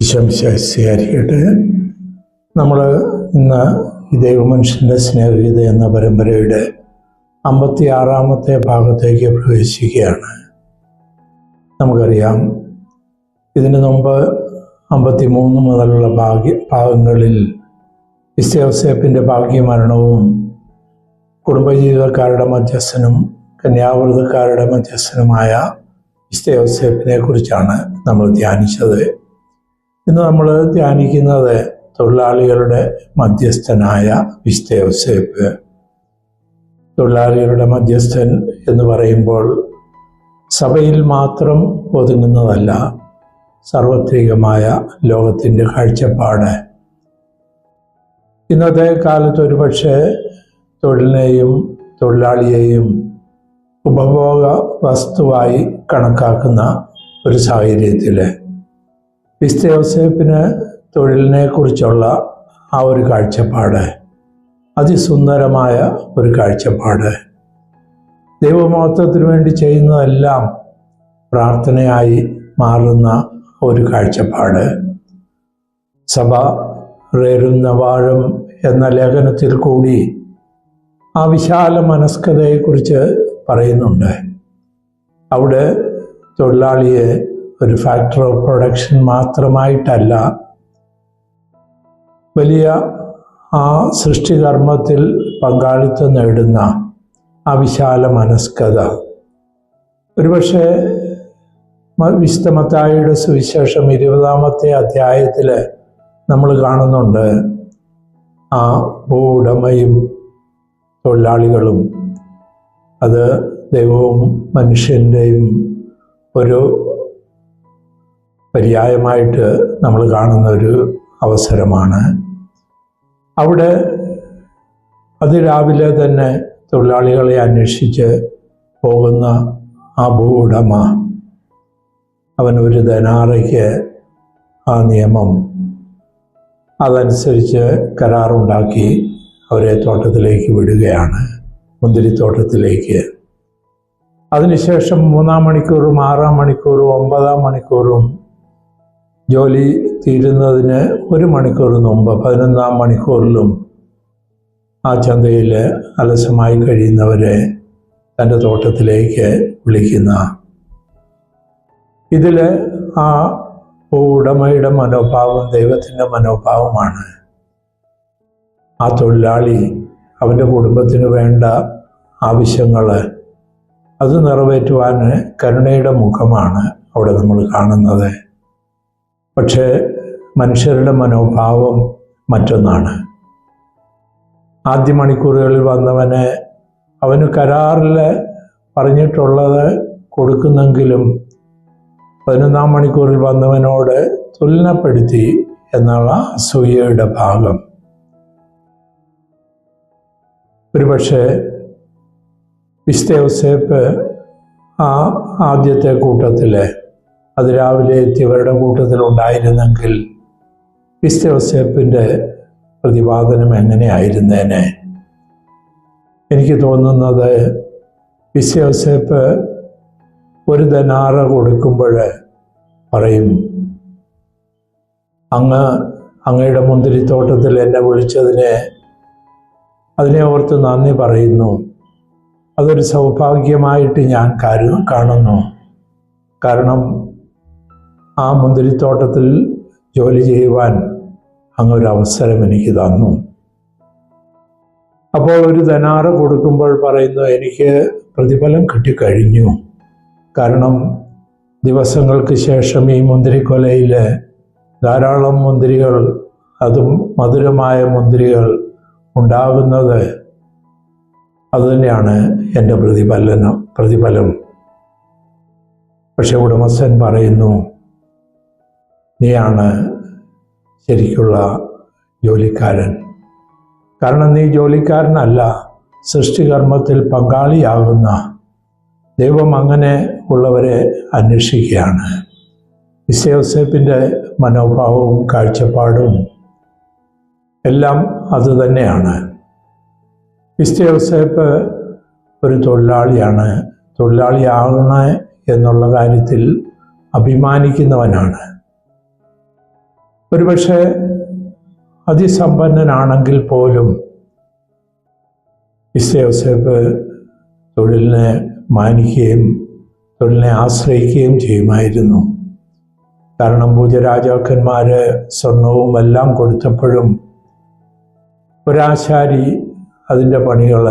ഈശോമിശിഹായ്ക്ക് നമ്മൾ ഇന്ന് ഈ ദൈവമനുഷ്യൻ്റെ സ്നേഹഗീത എന്ന പരമ്പരയുടെ 56-ാമത്തെ ഭാഗത്തേക്ക് പ്രവേശിക്കുകയാണ്. നമുക്കറിയാം, ഇതിനു മുമ്പ് 53 മുതലുള്ള ഭാഗങ്ങളിൽ വിശുദ്ധ യൗസേപ്പിൻ്റെ ഭാഗ്യമരണവും കുടുംബജീവിതക്കാരുടെ മധ്യസ്ഥനും കന്യാവ്രതക്കാരുടെ മധ്യസ്ഥനുമായ വിശുദ്ധ യൗസേപ്പിനെ കുറിച്ചാണ് നമ്മൾ ധ്യാനിച്ചത്. ഇന്ന് നമ്മൾ ധ്യാനിക്കുന്നത് തൊഴിലാളികളുടെ മധ്യസ്ഥനായ വിശുദ്ധ യൗസേപ്പ്. തൊഴിലാളികളുടെ മധ്യസ്ഥൻ എന്ന് പറയുമ്പോൾ സഭയിൽ മാത്രം ഒതുങ്ങുന്നതല്ല, സാർവത്രികമായ ലോകത്തിൻ്റെ കാഴ്ചപ്പാട്. ഇന്നത്തെ കാലത്ത് ഒരുപക്ഷെ തൊഴിലിനെയും തൊഴിലാളിയെയും ഉപഭോഗ വസ്തുവായി കണക്കാക്കുന്ന ഒരു സാഹചര്യത്തിൽ വിശുദ്ധ യൗസേപ്പിന് തൊഴിലിനെ കുറിച്ചുള്ള ആ ഒരു കാഴ്ചപ്പാട് അതിസുന്ദരമായ ഒരു കാഴ്ചപ്പാട്. ദൈവമഹത്വത്തിന് വേണ്ടി ചെയ്യുന്നതെല്ലാം പ്രാർത്ഥനയായി മാറുന്ന ഒരു കാഴ്ചപ്പാട്. സഭ റേരുന്ന വാഴും എന്ന ലേഖനത്തിൽ കൂടി ആ വിശാല മനസ്കതയെക്കുറിച്ച് പറയുന്നുണ്ട്. അവിടെ തൊഴിലാളിയെ ഒരു ഫാക്ടർ ഓഫ് പ്രൊഡക്ഷൻ മാത്രമായിട്ടല്ല, വലിയ ആ സൃഷ്ടികർമ്മത്തിൽ പങ്കാളിത്തം നേടുന്ന ആ വിശാല മനസ്കത. ഒരുപക്ഷെ വിശുദ്ധ മത്തായിയുടെ സുവിശേഷം 20-ാമത്തെ അധ്യായത്തിൽ നമ്മൾ കാണുന്നുണ്ട്, ആ ഭൂവുടമയും തൊഴിലാളികളും. അത് ദൈവവും മനുഷ്യൻ്റെയും ഒരു പര്യായമായിട്ട് നമ്മൾ കാണുന്ന ഒരു അവസരമാണ്. അവിടെ അതിരാവിലെ തന്നെ തൊഴിലാളികളെ അന്വേഷിച്ച് പോകുന്ന ആ ഭൂവുടമ, അവൻ ഒരു ധനാറയ്ക്ക് ആ നിയമം അതനുസരിച്ച് കരാറുണ്ടാക്കി അവരെ തോട്ടത്തിലേക്ക് വിടുകയാണ്, മുന്തിരിത്തോട്ടത്തിലേക്ക്. അതിനുശേഷം 3-ാം മണിക്കൂറും 6-ാം മണിക്കൂറും 9-ാം മണിക്കൂറും ജോലി തീരുന്നതിന് 1 മണിക്കൂർ മുമ്പ് 11-ാം മണിക്കൂറിലും ആ ചന്തയിൽ അലസമായി കഴിയുന്നവരെ തൻ്റെ തോട്ടത്തിലേക്ക് വിളിക്കുന്ന ഇതിൽ ആ ഉടമയുടെ മനോഭാവം ദൈവത്തിൻ്റെ മനോഭാവമാണ്. ആ തൊഴിലാളി അവൻ്റെ കുടുംബത്തിന് വേണ്ട ആവശ്യങ്ങൾ അത് നിറവേറ്റുവാൻ കരുണയുടെ മുഖമാണ് അവിടെ നമ്മൾ കാണുന്നത്. പക്ഷേ മനുഷ്യരുടെ മനോഭാവം മറ്റൊന്നാണ്. ആദ്യ മണിക്കൂറുകളിൽ വന്നവന് അവന് കരാറിൽ പറഞ്ഞിട്ടുള്ളത് കൊടുക്കുന്നെങ്കിലും 11-ാം മണിക്കൂറിൽ വന്നവനോട് തുലനപ്പെടുത്തി എന്നുള്ള അസൂയയുടെ ഭാഗം. ഒരുപക്ഷെ വിശുദ്ധ യൗസേപ്പ് ആ ആദ്യത്തെ കൂട്ടത്തിൽ അതിരാവിലെ എത്തിയവരുടെ കൂട്ടത്തിലുണ്ടായിരുന്നെങ്കിൽ വിശുദ്ധ യൗസേപ്പിൻ്റെ പ്രതിപാദനം എങ്ങനെയായിരുന്നേനെ? എനിക്ക് തോന്നുന്നത് വിശുദ്ധ യൗസേപ്പ് ഒരു ധനാറ കൊടുക്കുമ്പോൾ പറയും, അങ്ങയുടെ മുന്തിരിത്തോട്ടത്തിൽ എന്നെ വിളിച്ചതിനെ അതിനെ ഓർത്ത് നന്ദി പറയുന്നു. അതൊരു സൗഭാഗ്യമായിട്ട് ഞാൻ കാണുന്നു. കാരണം ആ മുന്തിരിത്തോട്ടത്തിൽ ജോലി ചെയ്യുവാൻ അങ്ങൊരു അവസരം എനിക്ക് തന്നു. അപ്പോൾ ഒരു ധനാറ കൊടുക്കുമ്പോൾ പറയുന്നു, എനിക്ക് പ്രതിഫലം കിട്ടിക്കഴിഞ്ഞു. കാരണം ദിവസങ്ങൾക്ക് ശേഷം ഈ മുന്തിരിക്കൊലയിൽ ധാരാളം മുന്തിരികൾ, അതും മധുരമായ മുന്തിരികൾ ഉണ്ടാകുന്നത് അതുതന്നെയാണ് എൻ്റെ പ്രതിഫലം. പക്ഷെ ഉടമസ്ഥൻ പറയുന്നു, നീയാണ് ശരിക്കുള്ള ജോലിക്കാരൻ. കാരണം നീ ജോലിക്കാരനല്ല, സൃഷ്ടികർമ്മത്തിൽ പങ്കാളിയാകുന്ന ദൈവം അങ്ങനെ ഉള്ളവരെ അന്വേഷിക്കുകയാണ്. വിശുദ്ധ യൗസേപ്പിൻ്റെ മനോഭാവവും കാഴ്ചപ്പാടും എല്ലാം അതുതന്നെയാണ്. വിശുദ്ധ യോസേപ്പ് ഒരു തൊഴിലാളിയാണ്. തൊഴിലാളിയാകണ എന്നുള്ള കാര്യത്തിൽ അഭിമാനിക്കുന്നവനാണ്. ഒരുപക്ഷെ അതിസമ്പന്നനാണെങ്കിൽ പോലും വിശുദ്ധ യോസേപ്പ് തൊഴിലിനെ മാനിക്കുകയും തൊഴിലിനെ ആശ്രയിക്കുകയും ചെയ്യുമായിരുന്നു. കാരണം പൂജരാജാക്കന്മാർ സ്വർണവും എല്ലാം കൊടുത്തപ്പോഴും ഒരാശാരി അതിൻ്റെ പണികൾ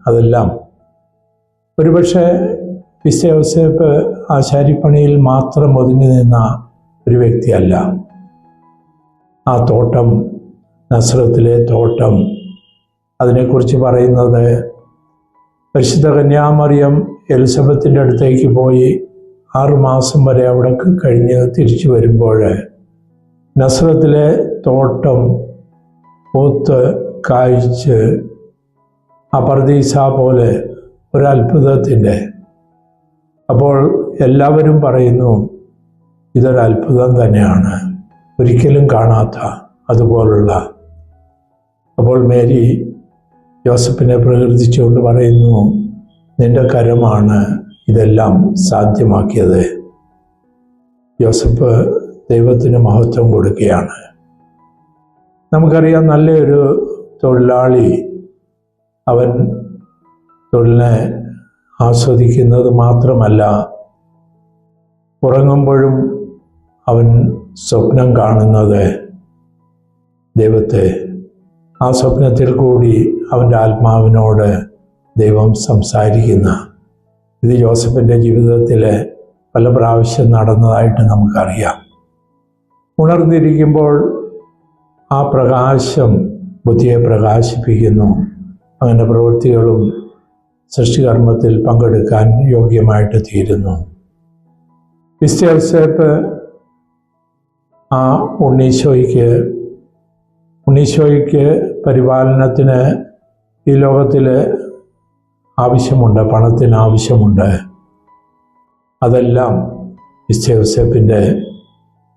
അതെല്ലാം ഒരുപക്ഷെ വിശുദ്ധ യോസേപ്പ് ആശാരിപ്പണിയിൽ മാത്രം ഒതുങ്ങി നിന്ന ഒരു വ്യക്തിയല്ല. ആ തോട്ടം, നസ്രത്തിലെ തോട്ടം, അതിനെക്കുറിച്ച് പറയുന്നത് പരിശുദ്ധ കന്യാമറിയം എലിസബത്തിൻ്റെ അടുത്തേക്ക് പോയി 6 മാസം വരെ അവിടെ കഴിഞ്ഞ് തിരിച്ചു വരുമ്പോൾ നസ്രത്തിലെ തോട്ടം പൂത്ത് കായ്ച്ച് പർദീസ പോലെ ഒരത്ഭുതത്തിൻ്റെ. അപ്പോൾ എല്ലാവരും പറയുന്നു ഇതൊരത്ഭുതം തന്നെയാണ്, ഒരിക്കലും കാണാത്ത അതുപോലുള്ള. അപ്പോൾ മേരി യോസഫിനെ പ്രകീർത്തിച്ചുകൊണ്ട് പറയുന്നു, നിന്റെ കരമാണ് ഇതെല്ലാം സാധ്യമാക്കിയത്. യോസഫ് ദൈവത്തിന് മഹത്വം കൊടുക്കുകയാണ്. നമുക്കറിയാം, നല്ലൊരു തൊഴിലാളി അവൻ തൊഴിലിനെ ആസ്വദിക്കുന്നത് മാത്രമല്ല, ഉറങ്ങുമ്പോഴും അവൻ സ്വപ്നം കാണുന്നത് ദൈവത്തെ. ആ സ്വപ്നത്തിൽ കൂടി അവൻ്റെ ആത്മാവിനോട് ദൈവം സംസാരിക്കുന്ന ഇത് യോസഫിൻ്റെ ജീവിതത്തിൽ പല പ്രാവശ്യം നടന്നതായിട്ട് നമുക്കറിയാം. ഉണർന്നിരിക്കുമ്പോൾ ആ പ്രകാശം ബുദ്ധിയെ പ്രകാശിപ്പിക്കുന്നു. അങ്ങനെ പ്രവൃത്തികളും സൃഷ്ടികർമ്മത്തിൽ പങ്കെടുക്കാൻ യോഗ്യമായിട്ട് തീരുന്നു. വിശുദ്ധ യോസേപ്പ് ആ ഉണ്ണീശോയ്ക്ക് പരിപാലനത്തിന് ഈ ലോകത്തിൽ ആവശ്യമുണ്ട്, പണത്തിന് ആവശ്യമുണ്ട്. അതെല്ലാം വിശുദ്ധ യോസേപ്പിൻ്റെ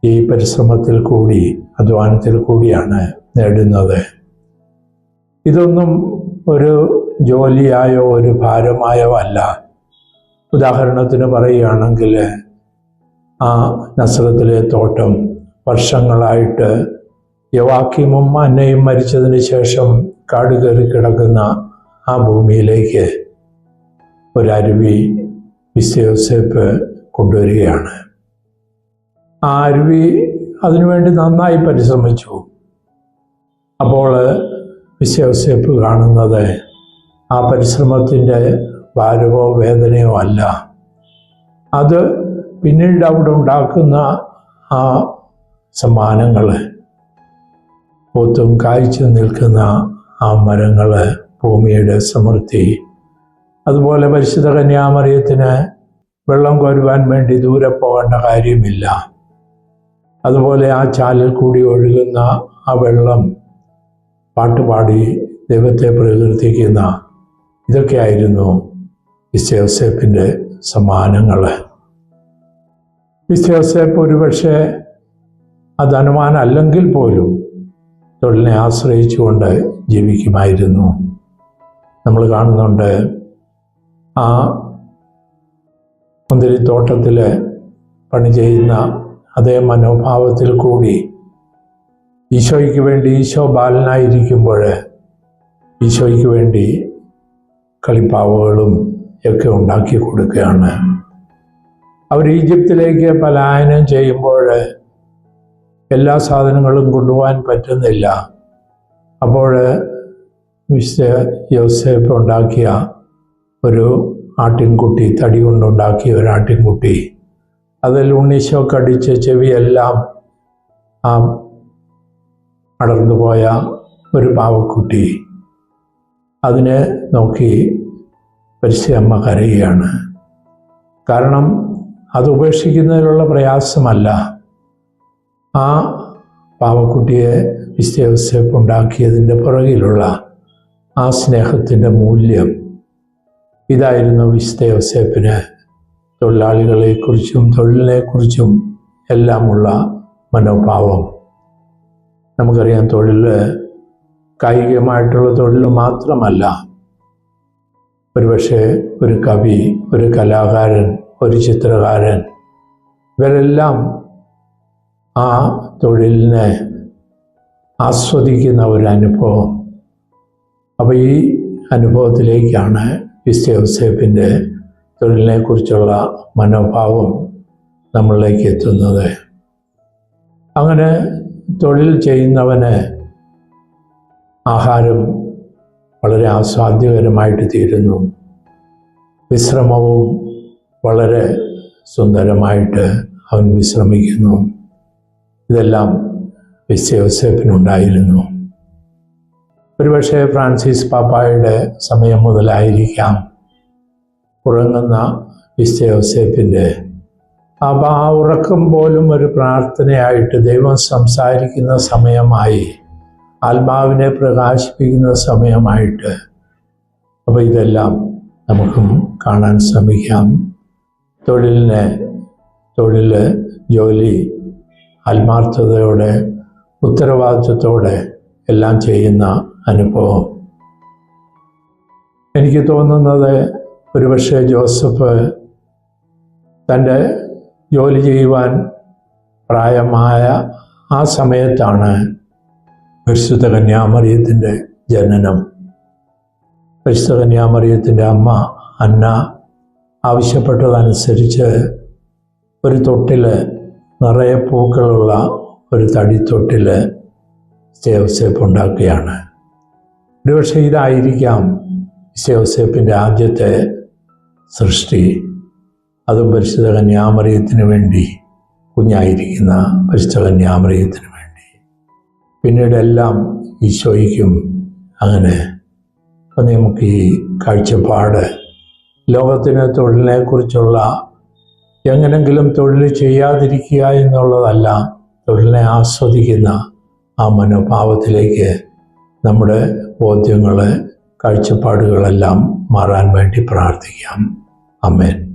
ഈ പരിശ്രമത്തിൽ കൂടി, അധ്വാനത്തിൽ കൂടിയാണ് നേടുന്നത്. ഇതൊന്നും ഒരു ജോലിയായോ ഒരു ഭാരമായോ അല്ല. ഉദാഹരണത്തിന് പറയുകയാണെങ്കിൽ, ആ നസ്രത്തിലെ തോട്ടം വർഷങ്ങളായിട്ട് യോവാക്കീമും അന്നയും മരിച്ചതിന് ശേഷം കാട് കയറി കിടക്കുന്ന ആ ഭൂമിയിലേക്ക് ഒരരുവി വിശുദ്ധ യോസേപ്പ് കൊണ്ടുവരികയാണ്. ആ അരുവി അതിനുവേണ്ടി നന്നായി പരിശ്രമിച്ചു. അപ്പോൾ വിശുദ്ധ യോസേപ്പ് കാണുന്നത് ആ പരിശ്രമത്തിൻ്റെ ഭാരമോ വേദനയോ അല്ല, അത് പിന്നീട് അവിടെ ഉണ്ടാക്കുന്ന ആ സമ്മാനങ്ങൾ, പൂത്തും കായ്ച്ചു നിൽക്കുന്ന ആ മരങ്ങൾ, ഭൂമിയുടെ സമൃദ്ധി. അതുപോലെ പരിശുദ്ധ കന്യാമറിയത്തിന് വെള്ളം കോരുവാൻ വേണ്ടി ദൂരെ പോകേണ്ട കാര്യമില്ല. അതുപോലെ ആ ചാലിൽ കൂടി ഒഴുകുന്ന ആ വെള്ളം പാട്ടുപാടി ദൈവത്തെ പ്രകീർത്തിക്കുന്ന, ഇതൊക്കെയായിരുന്നു വിശുദ്ധ യോസേപ്പിൻ്റെ സമ്മാനങ്ങൾ. വിശുദ്ധ യോസേപ്പ് ഒരുപക്ഷെ ധനവാനല്ലെങ്കിൽ പോലും തൊഴിലിനെ ആശ്രയിച്ചുകൊണ്ട് ജീവിക്കുമായിരുന്നു. നമ്മൾ കാണുന്നുണ്ട്, ആ മുന്തിരിത്തോട്ടത്തിൽ പണി ചെയ്യുന്ന അതേ മനോഭാവത്തിൽ കൂടി ഈശോയ്ക്ക് വേണ്ടി, ഈശോ ബാലനായിരിക്കുമ്പോൾ ഈശോയ്ക്ക് വേണ്ടി കളിപ്പാവകളും ഒക്കെ ഉണ്ടാക്കി കൊടുക്കുകയാണ്. അവർ ഈജിപ്തിലേക്ക് പലായനം ചെയ്യുമ്പോൾ എല്ലാ സാധനങ്ങളും കൊണ്ടുപോകാൻ പറ്റുന്നില്ല. അപ്പോൾ വിശുദ്ധ യോസേപ്പ് ഉണ്ടാക്കിയ ഒരു ആട്ടിൻകുട്ടി, തടി കൊണ്ടുണ്ടാക്കിയ ഒരു ആട്ടിൻകുട്ടി, അതിൽ ഉണ്ണീശോ കടിച്ച ചെവിയെല്ലാം ആ അടർന്നുപോയ ഒരു പാവക്കുട്ടി, അതിനെ നോക്കി പരിശുദ്ധ അമ്മ കരയുകയാണ്. കാരണം അത് ഉപേക്ഷിക്കുന്നതിലുള്ള പ്രയാസമല്ല, ആ പാവക്കുട്ടിയെ വിശുദ്ധ യോസേപ്പ് ഉണ്ടാക്കിയതിൻ്റെ പുറകിലുള്ള ആ സ്നേഹത്തിൻ്റെ മൂല്യം. ഇതായിരുന്നു വിശുദ്ധ യോസേപ്പിന് തൊഴിലാളികളെക്കുറിച്ചും തൊഴിലിനെക്കുറിച്ചും എല്ലാമുള്ള മനോഭാവം. നമുക്കറിയാം, തൊഴിൽ കായികമായിട്ടുള്ള തൊഴിൽ മാത്രമല്ല, ഒരുപക്ഷെ ഒരു കവി, ഒരു കലാകാരൻ, ഒരു ചിത്രകാരൻ, ഇവരെല്ലാം ആ തൊഴിലിനെ ആസ്വദിക്കുന്ന ഒരു അനുഭവം. അപ്പോൾ ഈ അനുഭവത്തിലേക്കാണ് വിശുദ്ധ യൗസേപ്പിൻ്റെ തൊഴിലിനെക്കുറിച്ചുള്ള മനോഭാവം നമ്മളിലേക്ക് എത്തുന്നത്. അങ്ങനെ തൊഴിൽ ചെയ്യുന്നവന് ആഹാരം വളരെ ആസ്വാദ്യകരമായിട്ട് തീരുന്നു. വിശ്രമവും വളരെ സുന്ദരമായിട്ട് അവൻ വിശ്രമിക്കുന്നു. ഇതെല്ലാം വിശുദ്ധ യൗസേപ്പിനുണ്ടായിരുന്നു. ഒരുപക്ഷെ ഫ്രാൻസിസ് പാപ്പായുടെ സമയം മുതലായിരിക്കാം ഉറങ്ങുന്ന വിശുദ്ധ യൗസേപ്പിൻ്റെ ആ ഉറക്കം പോലും ഒരു പ്രാർത്ഥനയായിട്ട് ദൈവം സംസാരിക്കുന്ന സമയമായി, ആത്മാവിനെ പ്രകാശിപ്പിക്കുന്ന സമയമായിട്ട്. അപ്പോൾ ഇതെല്ലാം നമുക്കും കാണാൻ ശ്രമിക്കാം. ജോലി ആത്മാർത്ഥതയോടെ, ഉത്തരവാദിത്വത്തോടെ എല്ലാം ചെയ്യുന്ന അനുഭവം. എനിക്ക് തോന്നുന്നത് ഒരുപക്ഷെ ജോസഫ് തൻ്റെ ജോലി ചെയ്യുവാൻ പ്രായമായ ആ സമയത്താണ് പരിശുദ്ധ കന്യാമറിയത്തിൻ്റെ ജനനം. പരിശുദ്ധ കന്യാമറിയത്തിൻ്റെ അമ്മ അന്ന ആവശ്യപ്പെട്ടതനുസരിച്ച് ഒരു തൊട്ടിൽ, നിറയെ പൂക്കളുള്ള ഒരു തടിത്തൊട്ടിൽ യൗസേപ്പ് ഉണ്ടാക്കുകയാണ്. ഒരുപക്ഷെ ഇതായിരിക്കാം യൗസേപ്പിൻ്റെ ആദ്യത്തെ സൃഷ്ടി. അതും പരിശുദ്ധ കന്യാമറിയത്തിന് വേണ്ടി, കുഞ്ഞായിരിക്കുന്ന പരിശുദ്ധ കന്യാമറിയത്തിന് വേണ്ടി. പിന്നീട് എല്ലാം ഈശോയ്ക്കും. അങ്ങനെ അപ്പം നമുക്ക് ഈ കാഴ്ചപ്പാട്, ലോകത്തിന് തൊഴിലിനെക്കുറിച്ചുള്ള, എങ്ങനെങ്കിലും തൊഴിൽ ചെയ്യാതിരിക്കുക എന്നുള്ളതല്ല, തൊഴിലിനെ ആസ്വദിക്കുന്ന ആ മനോഭാവത്തിലേക്ക് നമ്മുടെ ബോധ്യങ്ങൾ, കാഴ്ചപ്പാടുകളെല്ലാം മാറാൻ വേണ്ടി പ്രാർത്ഥിക്കാം. ആമേൻ.